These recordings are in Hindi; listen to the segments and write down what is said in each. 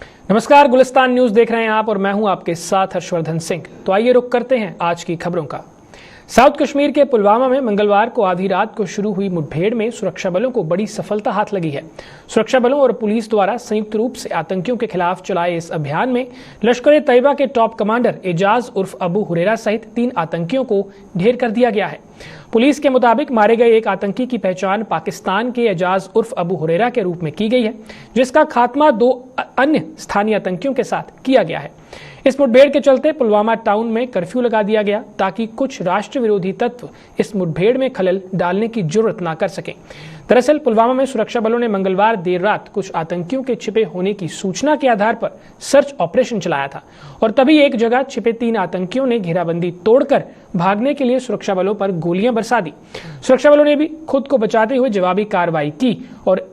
नमस्कार, गुलिस्तान न्यूज देख रहे हैं आप और मैं हूं आपके साथ हर्षवर्धन सिंह। तो आइए रुक करते हैं आज की खबरों का। साउथ कश्मीर के पुलवामा में मंगलवार को आधी रात को शुरू हुई मुठभेड़ में सुरक्षा बलों को बड़ी सफलता हाथ लगी है। सुरक्षा बलों और पुलिस द्वारा संयुक्त रूप से आतंकियों के खिलाफ चलाए इस अभियान में लश्कर-ए-तैयबा के टॉप कमांडर एजाज उर्फ अबू हुरैरा सहित 3 आतंकियों को ढेर कर दिया गया है। पुलिस के मुताबिक मारे गए एक आतंकी की पहचान पाकिस्तान के एजाज उर्फ अबू हुरैरा के रूप में की गई है, जिसका खात्मा 2 अन्य स्थानीय आतंकियों के साथ किया गया है। इस मुठभेड़ के चलते पुलवामा टाउन में कर्फ्यू लगा दिया गया ताकि कुछ राष्ट्र विरोधी तत्व इस मुठभेड़ में खलल डालने की जरूरत न कर सकें। दरअसल पुलवामा में सुरक्षा बलों ने मंगलवार देर रात कुछ आतंकियों के छिपे होने की सूचना के आधार पर सर्च ऑपरेशन चलाया था और तभी एक जगह छिपे 3 आतंकियों ने घेराबंदी तोड़कर भागने के लिए सुरक्षा बलों पर गोलियां बरसा दी। सुरक्षा बलों ने भी खुद को बचाते हुए जवाबी कार्रवाई की और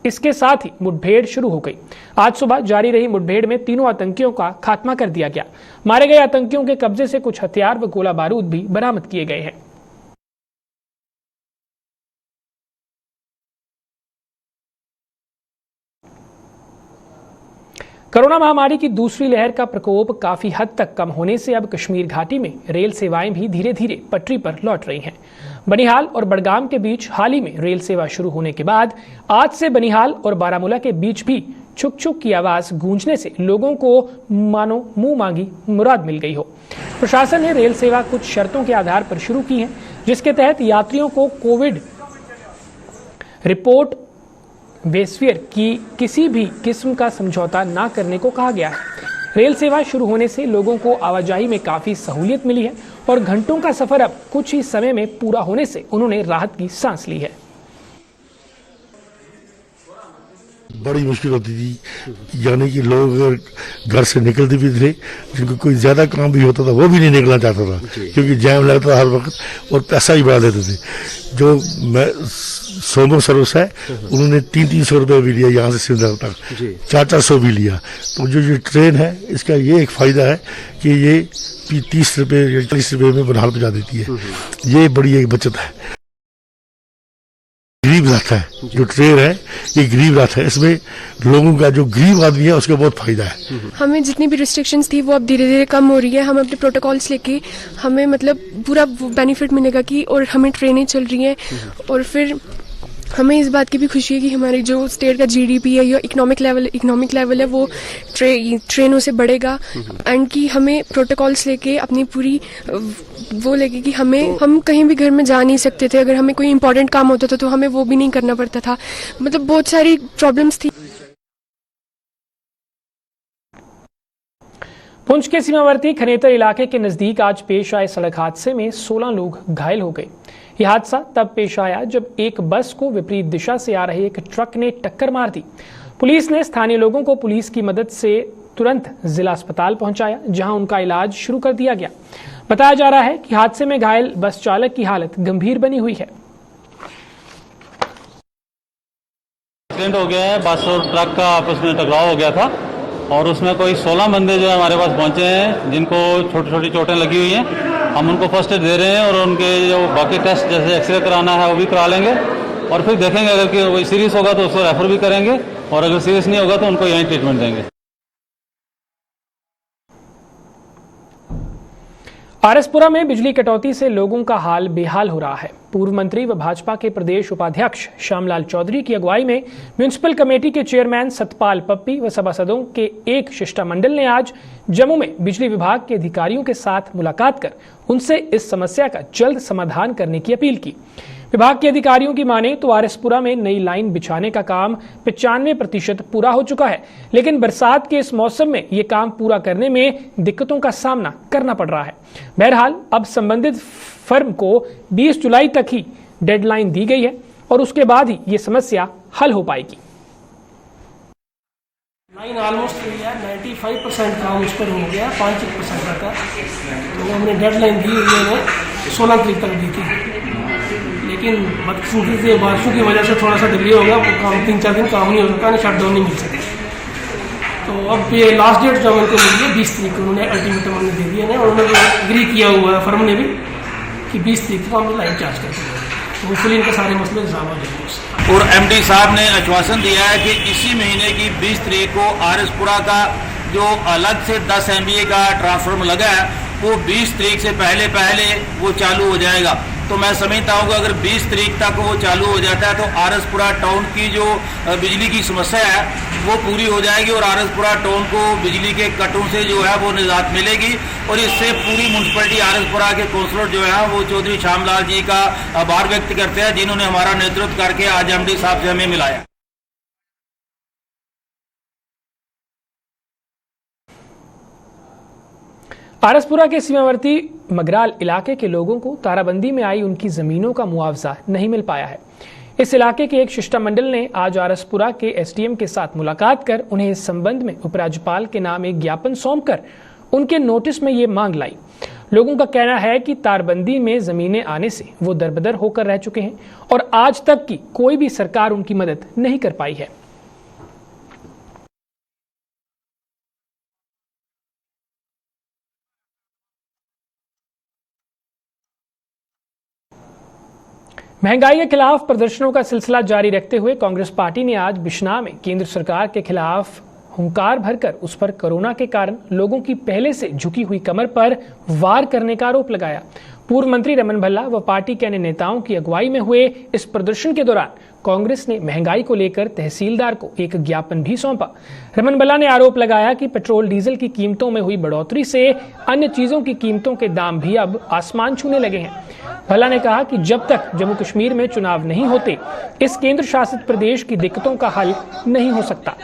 इसके साथ ही मुठभेड़ शुरू हो गई। आज सुबह जारी रही मुठभेड़ में 3 आतंकियों का खात्मा कर दिया गया। मारे गए आतंकियों के कब्जे से कुछ हथियार व गोला बारूद भी बरामद किए गए हैं। कोरोना महामारी की दूसरी लहर का प्रकोप काफी हद तक कम होने से अब कश्मीर घाटी में रेल सेवाएं भी धीरे धीरे पटरी पर लौट रही हैं। बनिहाल और बडगाम के बीच हाल ही में रेल सेवा शुरू होने के बाद आज से बनिहाल और बारामूला के बीच भी छुक छुक की आवाज गूंजने से लोगों को मानो मुंह मांगी मुराद मिल गई हो। प्रशासन ने रेल सेवा कुछ शर्तों के आधार पर शुरू की है, जिसके तहत यात्रियों को कोविड रिपोर्ट वेस्फेयर की किसी भी किस्म का समझौता न करने को कहा गया है। रेल सेवा शुरू होने से लोगों को आवाजाही में काफी सहूलियत मिली है और घंटों का सफर अब कुछ ही समय में पूरा होने से उन्होंने राहत की सांस ली है। बड़ी मुश्किल होती थी, यानी कि लोग अगर घर से निकलते भी थे, जिनको कोई ज्यादा काम भी होता था वो भी नहीं निकलना चाहता था क्योंकि जैम लगता था हर वक्त और पैसा ही बढ़ा देते थे। जो मैं सोमो सर्विस है उन्होंने 300-300 रुपये भी लिया, यहाँ से श्रीनगर तक 400-400 भी लिया। तो जो ये ट्रेन है इसका ये एक फायदा है कि ये 30 रुपये या 40 रुपये में बनिहाल पहुँचा देती है। ये बड़ी एक बचत है। गरीब रथ है जो ट्रेन है, ये गरीब रथ है। इसमें लोगों का जो गरीब आदमी है उसका बहुत फायदा है। हमें जितनी भी रिस्ट्रिक्शंस थी वो अब धीरे धीरे कम हो रही है। हम अपने प्रोटोकॉल्स लेके हमें मतलब पूरा बेनिफिट मिलेगा कि और हमें ट्रेनें चल रही हैं और फिर हमें इस बात की भी खुशी है कि हमारे जो स्टेट का जीडीपी है या इकोनॉमिक लेवल है वो ट्रेनों से बढ़ेगा एंड कि हमें प्रोटोकॉल्स लेके अपनी पूरी वो लेके कि हम कहीं भी घर में जा नहीं सकते थे। अगर हमें कोई इंपॉर्टेंट काम होता था तो हमें वो भी नहीं करना पड़ता था। मतलब बहुत सारी प्रॉब्लम्स थी। पुंछ के सीमावर्ती खनेतर इलाके के नजदीक आज पेश आए सड़क हादसे में 16 लोग घायल हो गए। यह हादसा तब पेश आया जब एक बस को विपरीत दिशा से आ रहे एक ट्रक ने टक्कर मार दी। पुलिस ने स्थानीय लोगों को पुलिस की मदद से तुरंत जिला अस्पताल पहुंचाया, जहां उनका इलाज शुरू कर दिया गया। बताया जा रहा है कि हादसे में घायल बस चालक की हालत गंभीर बनी हुई है। एक्सीडेंट हो गया है, बस और ट्रक का आपस में टकराव हो गया था और उसमें कोई 16 बंदे जो हमारे पास पहुंचे हैं जिनको छोटी छोटी चोटें लगी हुई हैं। हम उनको फर्स्ट एड दे रहे हैं और उनके जो बाकी टेस्ट जैसे एक्सरे कराना है वो भी करा लेंगे और फिर देखेंगे अगर कोई सीरियस होगा तो उसको रेफर भी करेंगे और अगर सीरियस नहीं होगा तो उनको यहीं ट्रीटमेंट देंगे। आरएसपुरा में बिजली कटौती से लोगों का हाल बेहाल हो रहा है। पूर्व मंत्री व भाजपा के प्रदेश उपाध्यक्ष श्यामलाल चौधरी की अगुवाई में म्युनिसिपल कमेटी के चेयरमैन सतपाल पप्पी व सभासदों के एक शिष्टमंडल ने आज जम्मू में बिजली विभाग के अधिकारियों के साथ मुलाकात कर उनसे इस समस्या का जल्द समाधान करने की अपील की। विभाग के अधिकारियों की माने तो आरएसपुरा में नई लाइन बिछाने का काम 95% पूरा हो चुका है, लेकिन बरसात के इस मौसम में ये काम पूरा करने में दिक्कतों का सामना करना पड़ रहा है। बहरहाल अब संबंधित फर्म को 20 जुलाई तक ही डेडलाइन दी गई है और उसके बाद ही ये समस्या हल हो पाएगी। लाइन ऑलमोस्ट 95% काम उस पर हो गया, 5% का तो हमने डेडलाइन दी हुई है 16 तारीख तक दी थी, लेकिन बारिशों की वजह से थोड़ा सा डिले हो गया। वो काम 3-4 दिन काम नहीं हो सका, शटडाउन नहीं मिल सका। तो अब ये लास्ट डेट जो उनको मिली है 20 तारीख को उन्होंने अल्टीमेटम हमने दे दिया है और उन्होंने एग्री किया हुआ है फर्म ने भी कि 20 तारीख को हम लाइन चार्ज करते हैं। होपफुली इनके सारे मसले रिजॉल्व हो जाएंगे। और एमडी साहब ने आश्वासन दिया है कि इसी महीने की 20 तारीख को आरएसपुरा का जो अलग से 10 MVA का ट्रांसफार्मर लगा है वो 20 तारीख से पहले वो चालू हो जाएगा। तो मैं समझता हूँ कि अगर 20 तारीख तक वो चालू हो जाता है तो आरएसपुरा टाउन की जो बिजली की समस्या है वो पूरी हो जाएगी और आरएसपुरा टाउन को बिजली के कटों से जो है वो निजात मिलेगी। और इससे पूरी म्यूनसिपलिटी आरएसपुरा के कौंसलर जो है वो चौधरी श्यामलाल जी का आभार व्यक्त करते हैं, जिन्होंने हमारा नेतृत्व करके आज एमडी साहब से हमें मिलाया। आरएसपुरा के सीमावर्ती मगराल इलाके के लोगों को ताराबंदी में आई उनकी जमीनों का मुआवजा नहीं मिल पाया है। इस इलाके के एक शिष्टमंडल ने आज आरएसपुरा के एसडीएम के साथ मुलाकात कर उन्हें इस संबंध में उपराज्यपाल के नाम एक ज्ञापन सौंपकर उनके नोटिस में ये मांग लाई। लोगों का कहना है कि तारबंदी में जमीनें आने से वो दरबदर होकर रह चुके हैं और आज तक की कोई भी सरकार उनकी मदद नहीं कर पाई है। महंगाई के खिलाफ प्रदर्शनों का सिलसिला जारी रखते हुए कांग्रेस पार्टी ने आज बिश्नाह में केंद्र सरकार के खिलाफ हुंकार भरकर उस पर कोरोना के कारण लोगों की पहले से झुकी हुई कमर पर वार करने का आरोप लगाया। पूर्व मंत्री रमन भल्ला व पार्टी के अन्य नेताओं की अगुवाई में हुए इस प्रदर्शन के दौरान कांग्रेस ने महंगाई को लेकर तहसीलदार को एक ज्ञापन भी सौंपा। रमन भल्ला ने आरोप लगाया कि पेट्रोल डीजल की कीमतों में हुई बढ़ोतरी से अन्य चीजों की कीमतों के दाम भी अब आसमान छूने लगे हैं। भल्ला ने कहा कि जब तक जम्मू कश्मीर में चुनाव नहीं होते इस केंद्र शासित प्रदेश की दिक्कतों का हल नहीं हो सकता।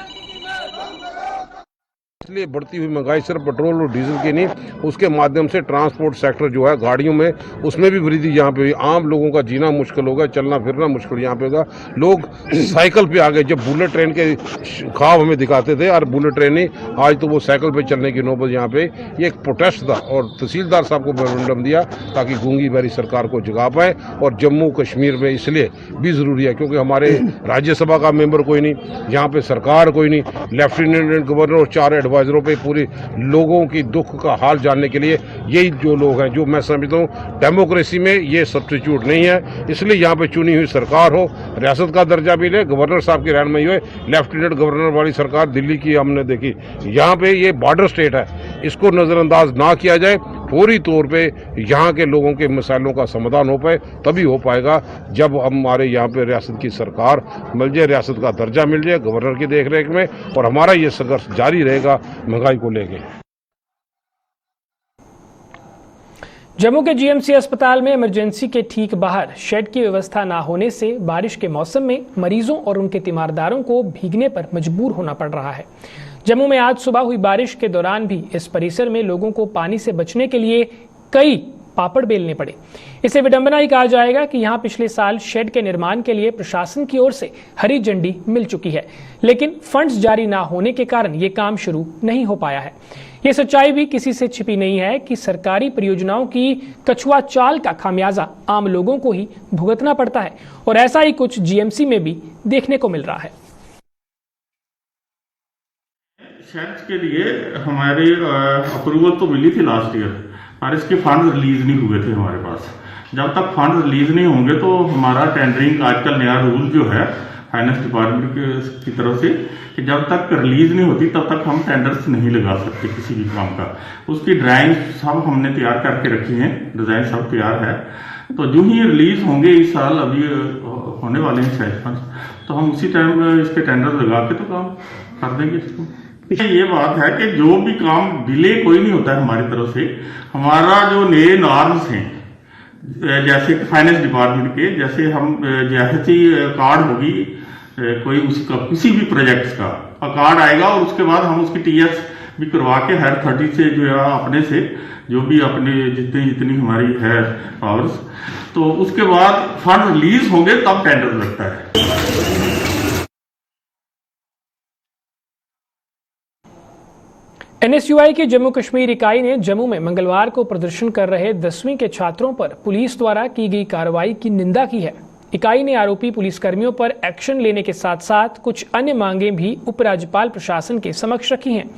इसलिए बढ़ती हुई महंगाई सिर्फ पेट्रोल और डीजल की नहीं, उसके माध्यम से ट्रांसपोर्ट सेक्टर जो है गाड़ियों में उसमें भी वृद्धि यहाँ पे हुई। आम लोगों का जीना मुश्किल होगा, चलना फिरना मुश्किल यहाँ पे होगा। लोग साइकिल पे आ गए। जब बुलेट ट्रेन के ख्वाब हमें दिखाते थे और बुलेट ट्रेन नहीं, आज तो वो साइकिल पे चलने की नौबत यहाँ पे। ये एक प्रोटेस्ट था और तहसीलदार साहब को मेमोरेंडम दिया ताकि गूंगी बहरी सरकार को जगा पाए। और जम्मू कश्मीर में इसलिए भी जरूरी है क्योंकि हमारे राज्यसभा का मेंबर कोई नहीं, यहाँ पे सरकार कोई नहीं, लेफ्टिनेंट गवर्नर और 4 एडवाइजरों पे पूरी लोगों की दुख का हाल जानने के लिए यही जो लोग हैं, जो मैं समझता हूँ डेमोक्रेसी में ये सब्स्टिट्यूट नहीं है। इसलिए यहाँ पे चुनी हुई सरकार हो, रियासत का दर्जा भी ले, गवर्नर साहब की रहनुमाई हो। लेफ्टिनेंट गवर्नर वाली सरकार दिल्ली की हमने देखी, यहाँ पे ये बॉर्डर स्टेट है, इसको नजरअंदाज ना किया जाए। फौरी तौर पे यहाँ के लोगों के मसाइलों का समाधान हो पाए, तभी हो पाएगा जब हमारे यहाँ पे रियासत की सरकार मिल जाए, रियासत का दर्जा मिल जाए गवर्नर की देखरेख में, और हमारा ये संघर्ष जारी रहेगा महंगाई को लेके। जम्मू के जीएमसी अस्पताल में इमरजेंसी के ठीक बाहर शेड की व्यवस्था न होने से बारिश के मौसम में मरीजों और उनके तीमारदारों को भीगने पर मजबूर होना पड़ रहा है। जम्मू में आज सुबह हुई बारिश के दौरान भी इस परिसर में लोगों को पानी से बचने के लिए कई पापड़ बेलने पड़े। इसे विडंबना ही कहा जाएगा कि यहाँ पिछले साल शेड के निर्माण के लिए प्रशासन की ओर से हरी झंडी मिल चुकी है, लेकिन फंड्स जारी ना होने के कारण ये काम शुरू नहीं हो पाया है। ये सच्चाई भी किसी से छिपी नहीं है कि सरकारी परियोजनाओं की कछुआ चाल का खामियाजा आम लोगों को ही भुगतना पड़ता है और ऐसा ही कुछ जीएमसी में भी देखने को मिल रहा है। शेड्स के लिए हमारी अप्रूवल तो मिली थी लास्ट ईयर, और इसके फंड रिलीज नहीं हुए थे हमारे पास। जब तक फंड रिलीज नहीं होंगे तो हमारा टेंडरिंग, आजकल नया रूल जो है फाइनेंस डिपार्टमेंट की तरफ से, कि जब तक रिलीज नहीं होती तब तक हम टेंडर्स नहीं लगा सकते किसी भी काम का। उसकी ड्राइंग सब हमने तैयार करके रखी है, डिजाइन सब तैयार है। तो जो ही रिलीज होंगे इस साल, अभी होने वाले हैं शायद फंड, तो हम उसी टाइम इसके टेंडर लगा के तो काम कर देंगे इसको। ये बात है कि जो भी काम डिले कोई नहीं होता है हमारी तरफ से। हमारा जो नए नॉर्म्स हैं, जैसे फाइनेंस डिपार्टमेंट के, जैसे हम जैसे कार्ड होगी कोई उसका किसी भी प्रोजेक्ट्स का कार्ड आएगा और उसके बाद हम उसकी टीएस भी करवा के हर 30 से जो है अपने से जो भी अपने जितनी हमारी है पावर्स, तो उसके बाद फंड रिलीज होंगे तब टेंडर लगता है। एनएसयूआई की जम्मू कश्मीर इकाई ने जम्मू में मंगलवार को प्रदर्शन कर रहे 10वीं के छात्रों पर पुलिस द्वारा की गई कार्रवाई की निंदा की है। इकाई ने आरोपी पुलिसकर्मियों पर एक्शन लेने के साथ साथ कुछ अन्य मांगें भी उपराज्यपाल प्रशासन के समक्ष रखी हैं।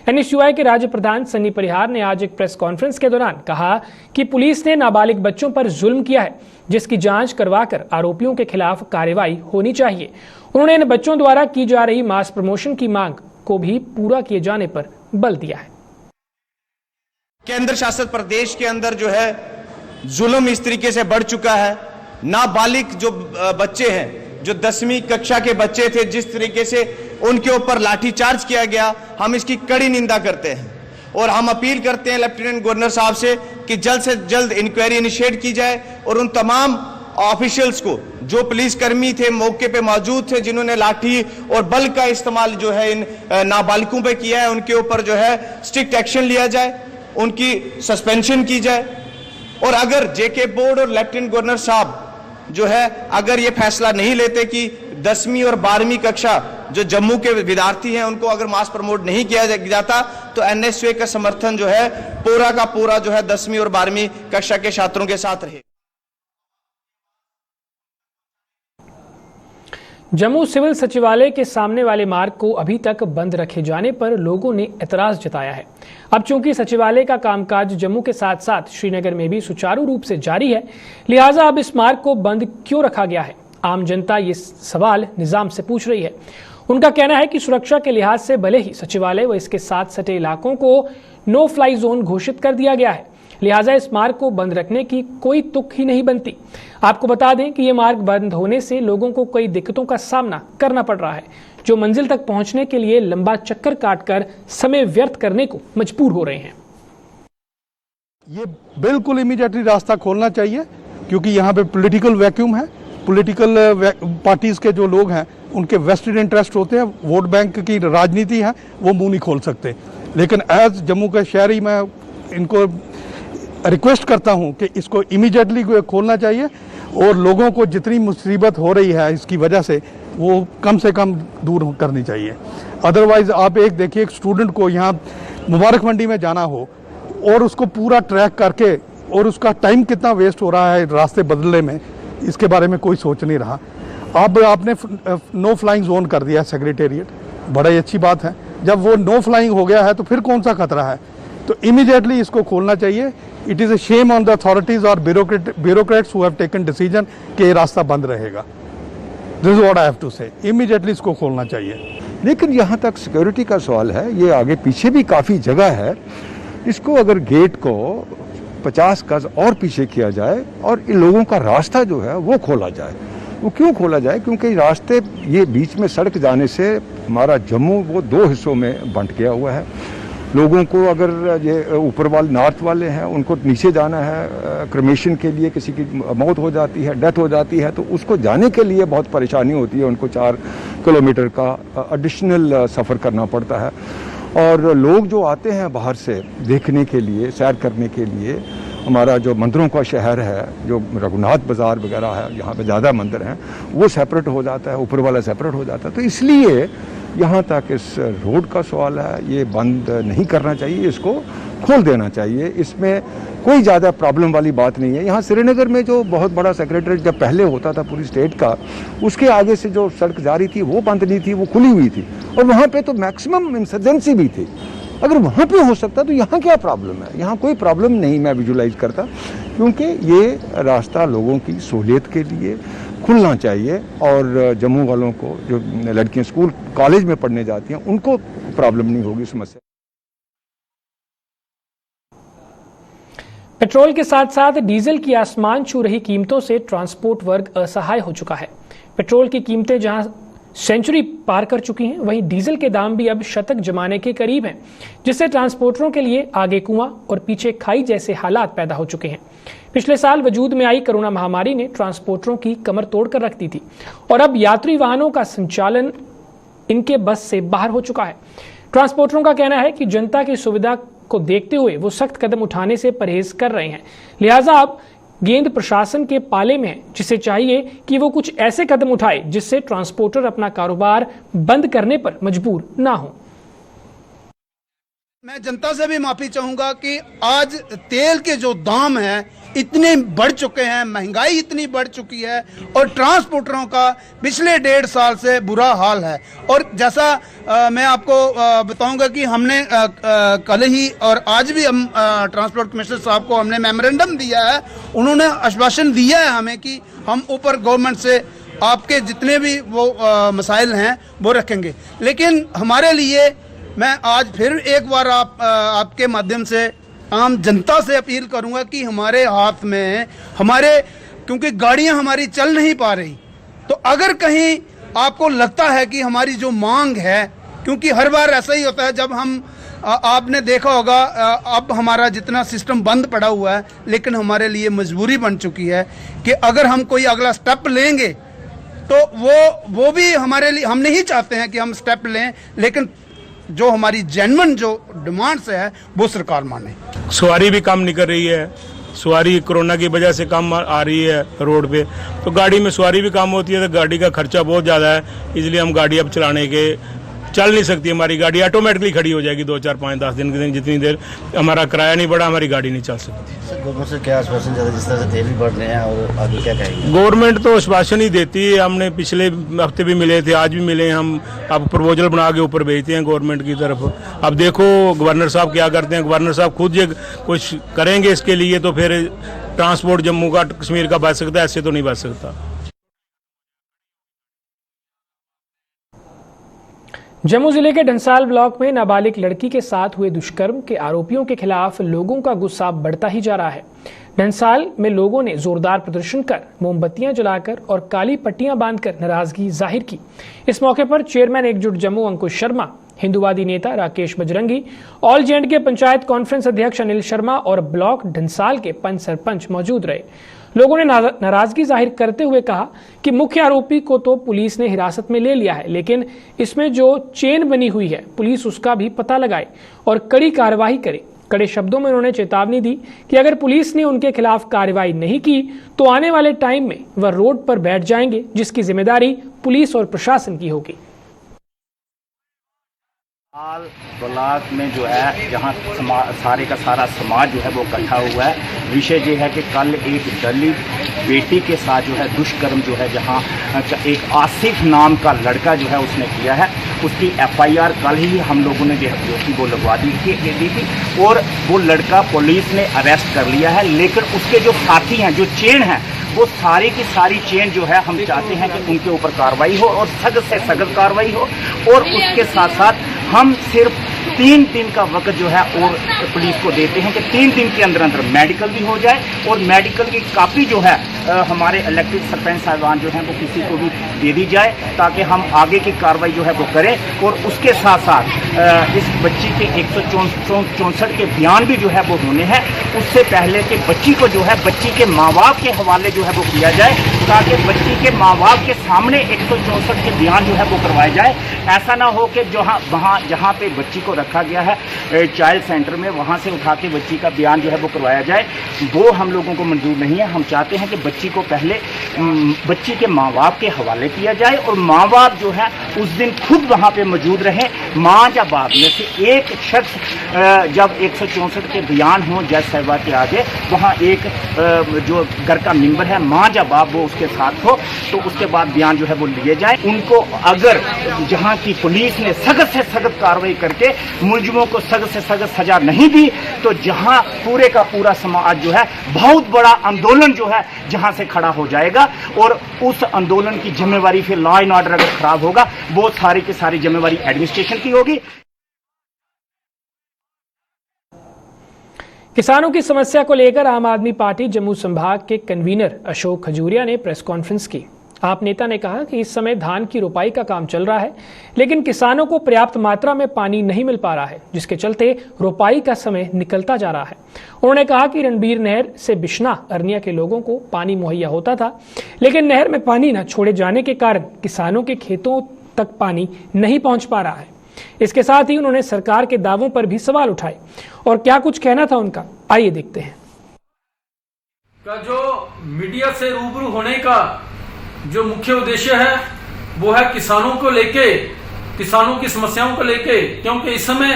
एनएसयूआई के राज्य प्रधान सन्नी परिहार ने आज एक प्रेस कॉन्फ्रेंस के दौरान कहा कि पुलिस ने नाबालिग बच्चों पर जुल्म किया है, जिसकी जांच करवाकर आरोपियों के खिलाफ कार्रवाई होनी चाहिए। उन्होंने इन बच्चों द्वारा की जा रही मास प्रमोशन की मांग को भी पूरा किए जाने पर बल दिया है। केंद्र शासित प्रदेश के अंदर जो है जुल्म इस तरीके से बढ़ चुका है। नाबालिग जो बच्चे हैं, जो 10वीं कक्षा के बच्चे थे, जिस तरीके से उनके ऊपर लाठीचार्ज किया गया, हम इसकी कड़ी निंदा करते हैं और हम अपील करते हैं लेफ्टिनेंट गवर्नर साहब से कि जल्द से जल्द इंक्वायरी इनिशिएट की जाए और उन तमाम ऑफिशियल्स को, जो पुलिसकर्मी थे मौके पे मौजूद थे, जिन्होंने लाठी और बल का इस्तेमाल जो है इन नाबालिगों पे किया है, उनके ऊपर जो है स्ट्रिक्ट एक्शन लिया जाए, उनकी सस्पेंशन की जाए। और अगर जेके बोर्ड और लेफ्टिनेंट गवर्नर साहब जो है अगर ये फैसला नहीं लेते कि 10वीं और 12वीं कक्षा जो जम्मू के विद्यार्थी हैं उनको अगर मास प्रमोट नहीं किया जाता तो एनएसयूआई का समर्थन जो है पूरा का पूरा जो है 10वीं और 12वीं कक्षा के छात्रों के साथ रहे। जम्मू सिविल सचिवालय के सामने वाले मार्ग को अभी तक बंद रखे जाने पर लोगों ने एतराज जताया है। अब चूंकि सचिवालय का कामकाज जम्मू के साथ साथ श्रीनगर में भी सुचारू रूप से जारी है, लिहाजा अब इस मार्ग को बंद क्यों रखा गया है? आम जनता ये सवाल निजाम से पूछ रही है। उनका कहना है कि सुरक्षा के लिहाज से भले ही सचिवालय व इसके साथ सटे इलाकों को नो फ्लाई जोन घोषित कर दिया गया है, लिहाजा इस मार्ग को बंद रखने की कोई तुक ही नहीं बनती। आपको बता दें कि ये मार्ग बंद होने से लोगों को कई दिक्कतों का सामना करना पड़ रहा है, जो मंजिल तक पहुंचने के लिए लंबा चक्कर काटकर समय व्यर्थ करने को मजबूर हो रहे हैं। ये बिल्कुल इमीडिएटली रास्ता खोलना चाहिए, क्योंकि यहाँ पे पॉलिटिकल वैक्यूम है। पॉलिटिकल पार्टीज के जो लोग हैं उनके वेस्टेड इंटरेस्ट होते हैं, वोट बैंक की राजनीति है, वो मुंह नहीं खोल सकते। लेकिन एज जम्मू के शहरी मैं इनको रिक्वेस्ट करता हूं कि इसको इमीडिएटली खोलना चाहिए और लोगों को जितनी मुसीबत हो रही है इसकी वजह से वो कम से कम दूर करनी चाहिए। अदरवाइज आप एक देखिए, एक स्टूडेंट को यहाँ मुबारक मंडी में जाना हो और उसको पूरा ट्रैक करके और उसका टाइम कितना वेस्ट हो रहा है रास्ते बदलने में, इसके बारे में कोई सोच नहीं रहा। अब आपने नो फ्लाइंग जोन कर दिया सेक्रेटेरिएट, बड़ी अच्छी बात है। जब वो नो फ्लाइंग हो गया है तो फिर कौन सा खतरा है? तो इमीडिएटली इसको खोलना चाहिए। It is a shame on the authorities और bureaucrats who have taken decision कि ये रास्ता बंद रहेगा। This is what I have to say. Immediately इसको खोलना चाहिए। लेकिन यहाँ तक सिक्योरिटी का सवाल है, ये आगे पीछे भी काफ़ी जगह है, इसको अगर गेट को 50 गज और पीछे किया जाए और इन लोगों का रास्ता जो है वो खोला जाए। वो क्यों खोला जाए? क्योंकि रास्ते ये बीच में सड़क जाने से हमारा जम्मू वो 2 हिस्सों में बंट गया हुआ है। लोगों को अगर ये ऊपर वाले नॉर्थ वाले हैं उनको नीचे जाना है, क्रिमेशन के लिए किसी की मौत हो जाती है, डेथ हो जाती है, तो उसको जाने के लिए बहुत परेशानी होती है। उनको 4 किलोमीटर का एडिशनल सफ़र करना पड़ता है। और लोग जो आते हैं बाहर से देखने के लिए, सैर करने के लिए, हमारा जो मंदिरों का शहर है, जो रघुनाथ बाज़ार वगैरह है, यहाँ पे ज़्यादा मंदिर हैं, वो सेपरेट हो जाता है, ऊपर वाला सेपरेट हो जाता है। तो इसलिए यहाँ तक इस रोड का सवाल है, ये बंद नहीं करना चाहिए, इसको खोल देना चाहिए। इसमें कोई ज़्यादा प्रॉब्लम वाली बात नहीं है। यहाँ श्रीनगर में जो बहुत बड़ा सेक्रेटरीट जब पहले होता था पूरी स्टेट का, उसके आगे से जो सड़क जारी थी वो बंद नहीं थी, वो खुली हुई थी और वहाँ पे तो मैक्सिमम इंसर्जेंसी भी थी। अगर वहाँ पे हो सकता तो यहाँ क्या प्रॉब्लम है? यहाँ कोई प्रॉब्लम नहीं मैं विजुलाइज करता, क्योंकि ये रास्ता लोगों की सहूलियत के लिए खुलना चाहिए और जम्मू वालों को, जो लड़कियाँ स्कूल कॉलेज में पढ़ने जाती हैं, उनको प्रॉब्लम नहीं होगी समस्या। पेट्रोल के साथ साथ डीजल की आसमान छू रही कीमतों से ट्रांसपोर्ट वर्ग असहाय हो चुका है। पेट्रोल की कीमतें जहां सेंचुरी पार कर चुकी हैं, वहीं डीजल के दाम भी अब शतक जमाने के करीब हैं, जिससे ट्रांसपोर्टरों के लिए आगे कुआं और पीछे खाई जैसे हालात पैदा हो चुके हैं। पिछले साल वजूद में आई कोरोना महामारी ने ट्रांसपोर्टरों की कमर तोड़कर रख दी थी और अब यात्री वाहनों का संचालन इनके बस से बाहर हो चुका है। ट्रांसपोर्टरों का कहना है कि जनता की सुविधा को देखते हुए वो सख्त कदम उठाने से परहेज कर रहे हैं, लिहाजा अब गेंद प्रशासन के पाले में है, जिसे चाहिए कि वो कुछ ऐसे कदम उठाए जिससे ट्रांसपोर्टर अपना कारोबार बंद करने पर मजबूर ना हो। मैं जनता से भी माफी चाहूंगा कि आज तेल के जो दाम हैं इतने बढ़ चुके हैं, महंगाई इतनी बढ़ चुकी है और ट्रांसपोर्टरों का पिछले 1.5 साल से बुरा हाल है। और जैसा मैं आपको बताऊंगा कि हमने कल ही और आज भी हम ट्रांसपोर्ट कमिश्नर साहब को हमने मेमोरेंडम दिया है, उन्होंने आश्वासन दिया है हमें कि हम ऊपर गवर्नमेंट से आपके जितने भी वो मसाइल हैं वो रखेंगे। लेकिन हमारे लिए मैं आज फिर एक बार आपके माध्यम से आम जनता से अपील करूंगा कि हमारे हाथ में क्योंकि गाड़ियां हमारी चल नहीं पा रही, तो अगर कहीं आपको लगता है कि हमारी जो मांग है, क्योंकि हर बार ऐसा ही होता है जब हम आपने देखा होगा अब हमारा जितना सिस्टम बंद पड़ा हुआ है, लेकिन हमारे लिए मजबूरी बन चुकी है कि अगर हम कोई अगला स्टेप लेंगे तो वो भी हमारे लिए, हम नहीं चाहते हैं कि हम स्टेप लें, लेकिन जो हमारी जेन्युइन जो डिमांड्स है वो सरकार माने। सवारी भी कम निकल रही है, सवारी कोरोना की वजह से कम आ रही है रोड पे, तो गाड़ी में सवारी भी कम होती है, तो गाड़ी का खर्चा बहुत ज़्यादा है, इसलिए हम गाड़ी अब चलाने के चल नहीं सकती, हमारी गाड़ी ऑटोमेटिकली खड़ी हो जाएगी 2, 4, 5, 10 दिन के दिन, जितनी देर हमारा किराया नहीं बढ़ा हमारी गाड़ी नहीं चल सकती। गवर्नमेंट से क्या आश्वासन देता है, जिस तरह से तेल भी बढ़ रहे हैं, और आगे क्या कहेंगे? गवर्नमेंट तो आश्वासन ही देती है, हमने पिछले हफ्ते भी मिले थे, आज भी मिले, हम अब प्रपोजल बना के ऊपर भेजते हैं गवर्नमेंट की तरफ। अब देखो गवर्नर साहब क्या करते हैं, गवर्नर साहब खुद ये कुछ करेंगे इसके लिए तो फिर ट्रांसपोर्ट जम्मू का कश्मीर का बच सकता है, ऐसे तो नहीं बच सकता। जम्मू जिले के डंसाल ब्लॉक में नाबालिग लड़की के साथ हुए दुष्कर्म के आरोपियों के खिलाफ लोगों का गुस्सा बढ़ता ही जा रहा है। डंसाल में लोगों ने जोरदार प्रदर्शन कर, मोमबत्तियां जलाकर और काली पट्टियां बांधकर नाराजगी जाहिर की। इस मौके पर चेयरमैन एकजुट जम्मू अंकुश शर्मा, हिंदुवादी नेता राकेश बजरंगी, ऑल जे&के पंचायत कॉन्फ्रेंस अध्यक्ष अनिल शर्मा और ब्लॉक डंसाल के पंच सरपंच मौजूद रहे। लोगों ने नाराजगी जाहिर करते हुए कहा कि मुख्य आरोपी को तो पुलिस ने हिरासत में ले लिया है, लेकिन इसमें जो चेन बनी हुई है पुलिस उसका भी पता लगाए और कड़ी कार्रवाई करे। कड़े शब्दों में उन्होंने चेतावनी दी कि अगर पुलिस ने उनके खिलाफ कार्रवाई नहीं की तो आने वाले टाइम में वह रोड पर बैठ जाएंगे, जिसकी जिम्मेदारी पुलिस और प्रशासन की होगी। ब्लॉक में जो है जहाँ सारे का सारा समाज जो है वो इकट्ठा हुआ है। विषय ये है कि कल एक दलित बेटी के साथ जो है दुष्कर्म जो है, जहाँ एक आसिफ नाम का लड़का जो है उसने किया है, उसकी FIR कल ही हम लोगों ने जो है वो लगवा दी थी और वो लड़का पुलिस ने अरेस्ट कर लिया है। लेकिन उसके जो साथी हैं, जो चेन है, वो सारी की सारी चेन जो है हम चाहते हैं कि उनके ऊपर कार्रवाई हो और सख्त से सख्त कार्रवाई हो। और उसके साथ साथ हम सिर्फ 3 दिन का वक्त जो है और पुलिस को देते हैं कि 3 दिन के अंदर अंदर मेडिकल भी हो जाए और मेडिकल की कापी जो है हमारे इलेक्टेड सरपंच साहिबान जो हैं वो किसी को भी दे दी जाए, ताकि हम आगे की कार्रवाई जो है वो करें। और उसके साथ साथ इस बच्ची के 164 के बयान भी जो है वो होने हैं, उससे पहले कि बच्ची को जो है बच्ची के माँ बाप के हवाले जो है वो किया जाए, ताकि बच्ची के माँ बाप के सामने 164 के बयान जो है वो करवाए जाए। ऐसा ना हो कि जहाँ पे बच्ची को रखा गया है चाइल्ड सेंटर में, वहाँ से उठा के बच्ची का बयान जो है वो करवाया जाए, वो हम लोगों को मंजूर नहीं है। हम चाहते हैं कि बच्ची को पहले बच्ची के माँ बाप के हवाले किया जाए और माँ बाप जो है उस दिन खुद वहाँ पे मौजूद रहे। माँ या बाप में से एक शख्स जब 164 के बयान हो जज साहिबा के आगे, वहाँ एक जो घर का मेंबर है, माँ या बाप, वो उसके साथ हो, तो उसके बाद बयान जो है वो लिए जाए। उनको अगर जहाँ की पुलिस ने सख्त से सख्त कार्रवाई करके मुलजिमों को सख्त से सख्त सजा नहीं दी, तो जहाँ पूरे का पूरा समाज जो है बहुत बड़ा आंदोलन जो है जहाँ से खड़ा हो जाएगा और उस आंदोलन की जिम्मेवारी फिर लॉ एंड ऑर्डर अगर खराब होगा, वो सारी की सारी जिम्मेवारी एडमिनिस्ट्रेशन की होगी। किसानों की समस्या को लेकर आम आदमी पार्टी जम्मू संभाग के कन्वीनर अशोक खजूरिया ने प्रेस कॉन्फ्रेंस की। आप नेता ने कहा कि इस समय धान की रोपाई का काम चल रहा है, लेकिन किसानों को पर्याप्त मात्रा में पानी नहीं मिल पा रहा है, जिसके चलते रोपाई का समय निकलता जा रहा है। उन्होंने कहा कि रणबीर नहर से बिश्ना अरनिया के लोगों को पानी मुहैया होता था, लेकिन नहर में पानी न छोड़े जाने के कारण किसानों के खेतों तक पानी नहीं पहुंच पा रहा है। इसके साथ ही उन्होंने सरकार के दावों पर भी सवाल उठाए और क्या कुछ कहना था उनका, आइए देखते हैं। का जो मीडिया से रूबरू होने का जो मुख्य उद्देश्य है वो है किसानों को लेके, किसानों की समस्याओं को लेके, क्योंकि इस समय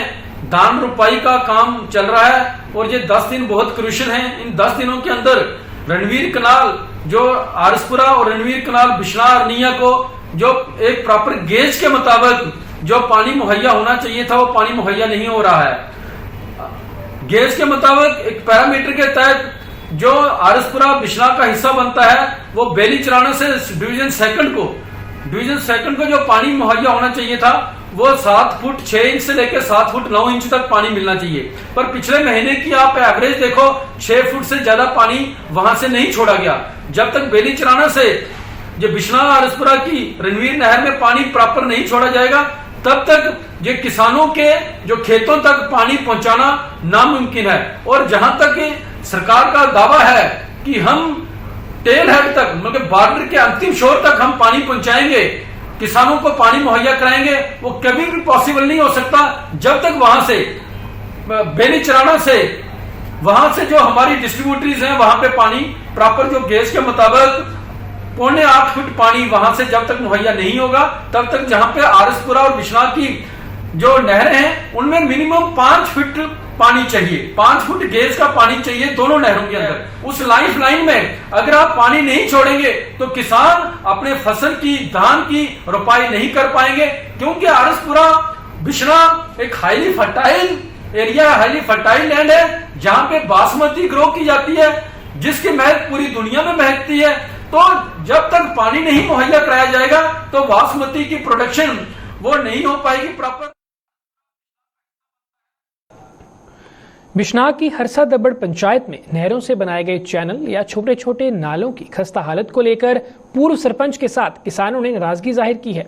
दान रुपाई का काम चल रहा है और ये 10 दिन बहुत क्रूशियल हैं। इन 10 दिनों के अंदर रणवीर कनाल जो आरसपुरा और रणवीर कनाल बिश्ना अरनिया को जो एक प्रॉपर गेज के मुताबिक जो पानी मुहैया होना चाहिए था वो पानी मुहैया नहीं हो रहा है। गेज के मुताबिक एक पैरामीटर के तहत जो आरसपुरा बिश्ना का हिस्सा बनता है वो बेली चराना से डिवीजन सेकंड को जो पानी मुहैया होना चाहिए था वो 7 फुट 6 इंच से लेकर 7 फुट 9 इंच तक पानी मिलना चाहिए। पर पिछले महीने की आप एवरेज देखो 6 फुट से ज्यादा पानी वहां से नहीं छोड़ा गया। जब तक बेली चराना से जो बिश्ना आरसपुरा की रणवीर नहर में पानी प्रॉपर नहीं छोड़ा जाएगा तब तक ये किसानों के जो खेतों तक पानी पहुंचाना नामुमकिन है। और जहां तक सरकार का दावा है कि हम टेल हेड तक मतलब बॉर्डर के अंतिम छोर तक हम पानी पहुंचाएंगे, किसानों को पानी मुहैया कराएंगे, वो कभी भी पॉसिबल नहीं हो सकता जब तक वहां से बेली चराना से वहां से जो हमारी डिस्ट्रीब्यूटरीज हैं वहां पे पानी प्रॉपर जो गेज के मुताबिक 7.25 फुट पानी वहां से जब तक मुहैया नहीं होगा तब तक जहां पे आरसपुरा और बिश्ना की जो नहरें हैं उनमें मिनिमम 5 फुट पानी चाहिए, 5 फुट गेज का पानी चाहिए दोनों नहरों के अंदर। उस लाइफ लाइन में अगर आप पानी नहीं छोड़ेंगे तो किसान अपने फसल की धान की रोपाई नहीं कर पाएंगे, क्योंकि आरसपुरा बिश्ना एक highly fertile area, highly fertile land है जहां पे बासमती ग्रो की जाती है जिसकी महक पूरी दुनिया में महकती है। तो जब तक पानी नहीं मुहैया कराया जाएगा तो बासमती की प्रोडक्शन वो नहीं हो पाएगी प्रॉपर। बिश्नाह की हरसा दब्बड़ पंचायत में नहरों से बनाए गए चैनल या छोटे छोटे नालों की खस्ता हालत को लेकर पूर्व सरपंच के साथ किसानों ने नाराजगी जाहिर की है।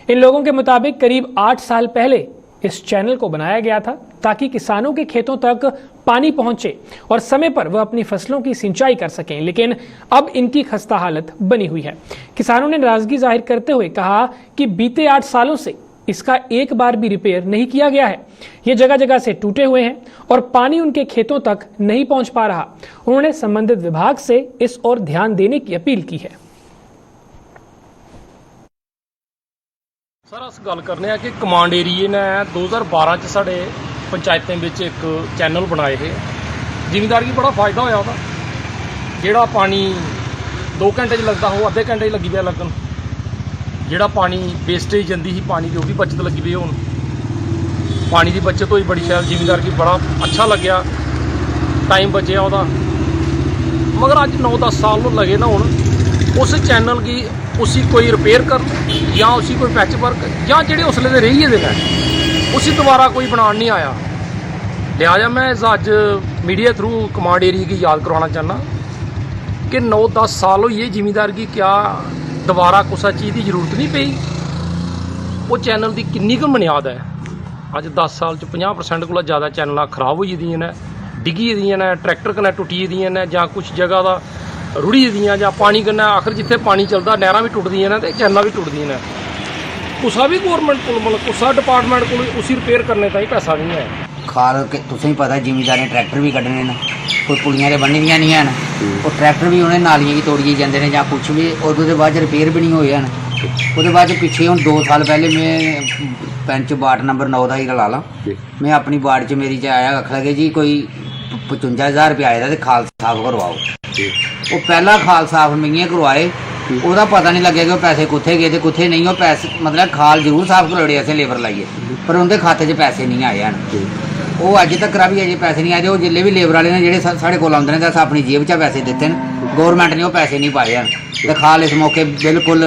इन लोगों के मुताबिक करीब 8 साल पहले इस चैनल को बनाया गया था ताकि किसानों के खेतों तक पानी पहुंचे और समय पर वह अपनी फसलों की सिंचाई कर सकें, लेकिन अब इनकी खस्ता हालत बनी हुई है। किसानों ने नाराजगी जाहिर करते हुए कहा कि बीते 8 सालों से इसका एक बार भी रिपेयर नहीं किया गया है। ये जगह जगह से टूटे हुए हैं और पानी उनके खेतों तक नहीं पहुंच पा रहा। उन्होंने संबंधित विभाग से इस ओर ध्यान देने की अपील की है। सर अस गल करने कि कमांड एरिए ने 2012 च साढ़े पंचायतें विच एक चैनल बनाए थे, जिमीदार की बड़ा फायदा होया ओहदा। जिहड़ा पानी 2 घंटे च लगता हो अद्धे घंटे च लगी पिया लगन, जिहड़ा पानी वेस्टेज जाती ही पानी की भी बचत लगी पई। हुण पानी की बचत हुई बड़ी शैल, जिमीदार की बड़ा अच्छा लग्या, टाइम बचया ओहदा। मगर अज 9-10 साल लगे ना हुण उस चैनल की उसी कोई रिपेयर कर या उसी कोई पैच वर्क या जेह्ड़े उसले दे रही गेदे ने उसी दोबारा कोई बनाने नहीं आया। लिहाजा मैं अज मीडिया थ्रू कमांड एरिया की याद करवाना चाहना कि 9-10 साल होइए जिमीदार की क्या दोबारा कुछ चीज़ की जरूरत नहीं पई। वो चैनल की किन्नी कुल बुनियाद है। अज 10 साल 50% को ज़्यादा चैनल खराब हो गेदियां ने, डिग्गी दियां ने, ट्रैक्टर कन्नै टुटी दियां ने, जां कुछ जगह का रुढ़ी दियां, जां पानी कन्नै आखिर जिथे पानी चलता नहरां भी टुटदियां ने ते चैनल भी टुटदियां ने। कुसा भी गौरमेंट को मतलब कुसा डिपार्टमेंट को उसी रिपेयर करने ताईं पैसा नहीं है। खाल तुसें पता जिमीदारें ट्रैक्टर भी कड्ढने न, कोई पुलियां ते बन्नी दियां नहीं हैन, और ट्रैक्टर भी उन्हें नालियां की तोड़िए जाते हैं जां कुछ भी, और उसदे बाद रिपेयर भी नहीं होए हैं। उसदे बाद पिछे हुण 2 साल पहले मैं पंच वार्ड नंबर 9 का ही ला ला, मैं अपनी वार्ड च मेरी च आया आख लगे जी कोई 55,000 रुपया आए दा ते खाल साफ करवाओ। वो पहला खाल साफ मिंगियां करवाए, ਉਹਦਾ पता नहीं लगे कि वो पैसे कुत्थे गए थे कुत्थे नहीं। वो पैसे मतलब खाल जरूर साफ करोड़े असें लेबर लाइए, पर उनके खाते च पैसे नहीं आए हैं। वो अज तक भी अजे पैसे नहीं आए। वो जिले भी लेबर वाले ने जेह्ड़े साढ़े कोल आउंदे ने ते अस अपनी जेब च पैसे दित्ते न, गौरमेंट ने वो पैसे नहीं पाए हैं। ते खाल इस मौके बिल्कुल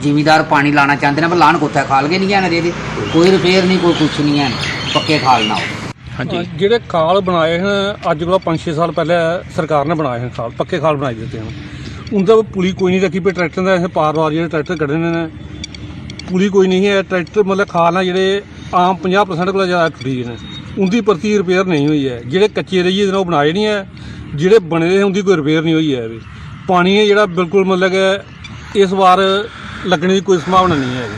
जिमीदार पानी लाना चाहते हैं, पर लान कुत्थे खाल के नहीं है ना, कोई रिपेयर नहीं कोई कुछ नहीं है, पक्के खाल ना हो। हाँ जी, ਜਿਹੜੇ ਖਾਲ ਬਣਾਏ ਹਨ ਅੱਜ ਕੋਲ 5-6 ਸਾਲ ਪਹਿਲੇ ਸਰਕਾਰ ਨੇ ਬਣਾਏ ਹਨ ਖਾਲ, ਪੱਕੇ ਖਾਲ ਬਣਾਈ ਦਿੱਤੇ ਹਨ। उनका पुली कोई नहीं रखी पे ट्रैक्टर का ऐसे पार वार जो ट्रैक्टर कढ़ने ने पुली कोई नहीं है। ट्रैक्टर मतलब खाल है जोड़े आम 50% को ज़्यादा टुटी ने, उनकी परती रिपेयर नहीं हुई है। जोड़े कच्चे रही वो बनाए नहीं है, जोड़े बने दे उनकी कोई रिपेयर नहीं हुई है। अभी पानी है जोड़ा बिल्कुल मतलब कि इस बार लगने की कोई संभावना नहीं है।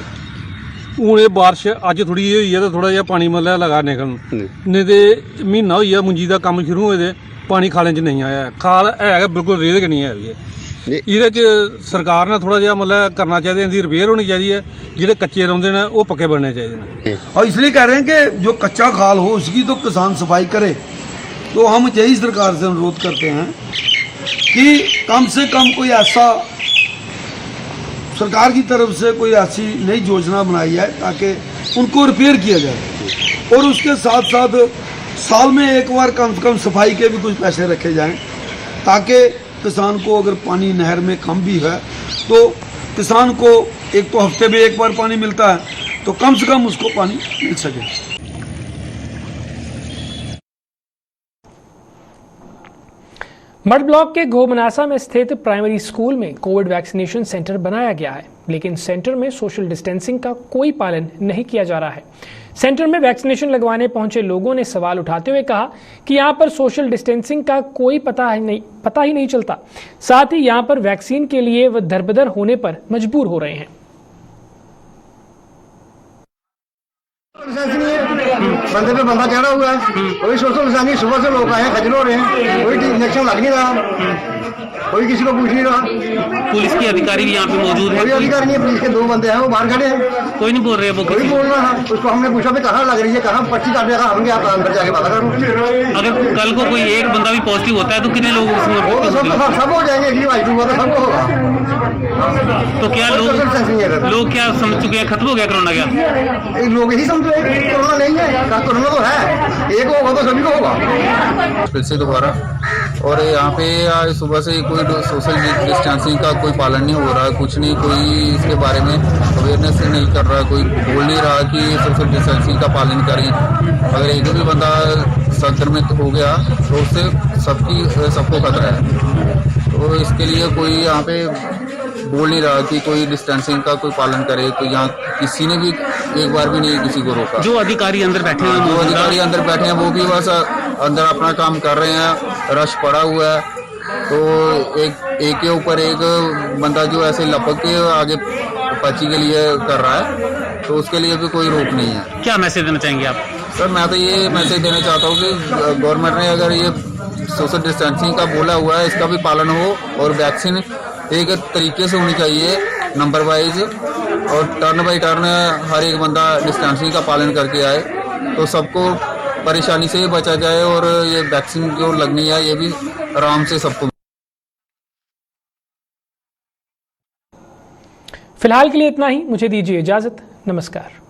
हूँ ये बारिश अज थोड़ी हुई है तो थोड़ा जहा पानी मतलब लगा निकल, नहीं तो महीना हुई है मुंजी का काम शुरू हुए पानी खाले च नहीं आया। खाल है बिल्कुल रेत के नहीं है। ਇਹਦੇ 'ਚ ਸਰਕਾਰ ਨੇ ਥੋੜਾ ਜਿਹਾ मतलब करना चाहिए, इनकी रिपेयर होनी चाहिए, ਜਿਹੜੇ ਕੱਚੇ ਰਹਿੰਦੇ ਨੇ ਉਹ ਪੱਕੇ बनने चाहिए ਨੇ। और इसलिए कह रहे हैं कि जो कच्चा खाल हो उसकी तो किसान सफाई करे। तो हम यही सरकार से अनुरोध करते हैं कि कम से कम कोई ऐसा सरकार की तरफ से कोई ऐसी नई योजना बनाई जाए ताकि उनको रिपेयर किया जाए और उसके साथ साथ साल में एक बार कम से कम सफाई के भी कुछ पैसे रखे जाएं ताकि किसान को अगर पानी नहर में कम भी है तो किसान को एक तो हफ्ते में एक बार पानी मिलता है तो कम से कम उसको पानी मिल सके। मड ब्लॉक के घोमनासा में स्थित प्राइमरी स्कूल में कोविड वैक्सीनेशन सेंटर बनाया गया है, लेकिन सेंटर में सोशल डिस्टेंसिंग का कोई पालन नहीं किया जा रहा है। सेंटर में वैक्सीनेशन लगवाने पहुंचे लोगों ने सवाल उठाते हुए कहा कि यहां पर सोशल डिस्टेंसिंग का कोई पता ही नहीं चलता। साथ ही यहां पर वैक्सीन के लिए वह दरबदर होने पर मजबूर हो रहे हैं। बंदे पे बंदा चढ़ा हुआ है, कोई सोशल डिस्टेंसिंग, सुबह से लोग आए खजल हो रहे हैं, कोई इंजेक्शन लग नहीं रहा, कोई किसी को पूछ नहीं रहा। पुलिस के अधिकारी भी यहाँ पे मौजूद है? कोई अधिकारी नहीं है, पुलिस के 2 बंदे हैं वो बाहर खड़े हैं, कोई नहीं बोल रहे हैं। वो कोई बोल रहा है, उसको हमने पूछा भी कहाँ लग रही है, कहाँ पर्ची काटेगा, हमने आप अंदर जाके पता करो। अगर कल को कोई एक बंदा भी पॉजिटिव होता है तो कितने लोग उसमें? वो तो सब हो जाएंगे, सबको होगा। तो क्या लोग क्या समझ चुके हैं खत्म हो गया कोरोना? क्या लोग ही समझ रहे हैं कोरोना नहीं है, कोरोना तो है, एक होगा तो सभी को होगा। फिर से दोबारा, और यहाँ पे आज सुबह से कोई सोशल डिस्टेंसिंग का कोई पालन नहीं हो रहा है, कुछ नहीं, कोई इसके बारे में अवेयरनेस नहीं कर रहा, कोई बोल नहीं रहा कि सोशल डिस्टेंसिंग का पालन करें। अगर एक भी बंदा संक्रमित हो गया तो उससे सबको खतरा है। तो इसके लिए कोई यहाँ पे बोल नहीं रहा कि कोई डिस्टेंसिंग का कोई पालन करे, तो यहाँ किसी ने भी एक बार भी नहीं किसी को रोका। जो अधिकारी अंदर बैठे हैं, जो अधिकारी अंदर बैठे हैं वो भी बस अंदर अपना काम कर रहे हैं, रश पड़ा हुआ है, तो एक के ऊपर एक बंदा जो ऐसे लपक के आगे पर्ची के लिए कर रहा है, तो उसके लिए भी कोई रोक नहीं है। क्या मैसेज देना चाहेंगे आप? सर मैं तो ये मैसेज देना चाहता हूँ कि गवर्नमेंट ने अगर ये सोशल डिस्टेंसिंग का बोला हुआ है इसका भी पालन हो, और वैक्सीन एक तरीके से होनी चाहिए नंबर वाइज, और टर्न बाई टर्न हर एक बंदा डिस्टेंसिंग का पालन करके आए तो सबको परेशानी से बचा जाए, और ये वैक्सीन जो लगनी है ये भी आराम से सबको। फिलहाल के लिए इतना ही, मुझे दीजिए इजाजत, नमस्कार।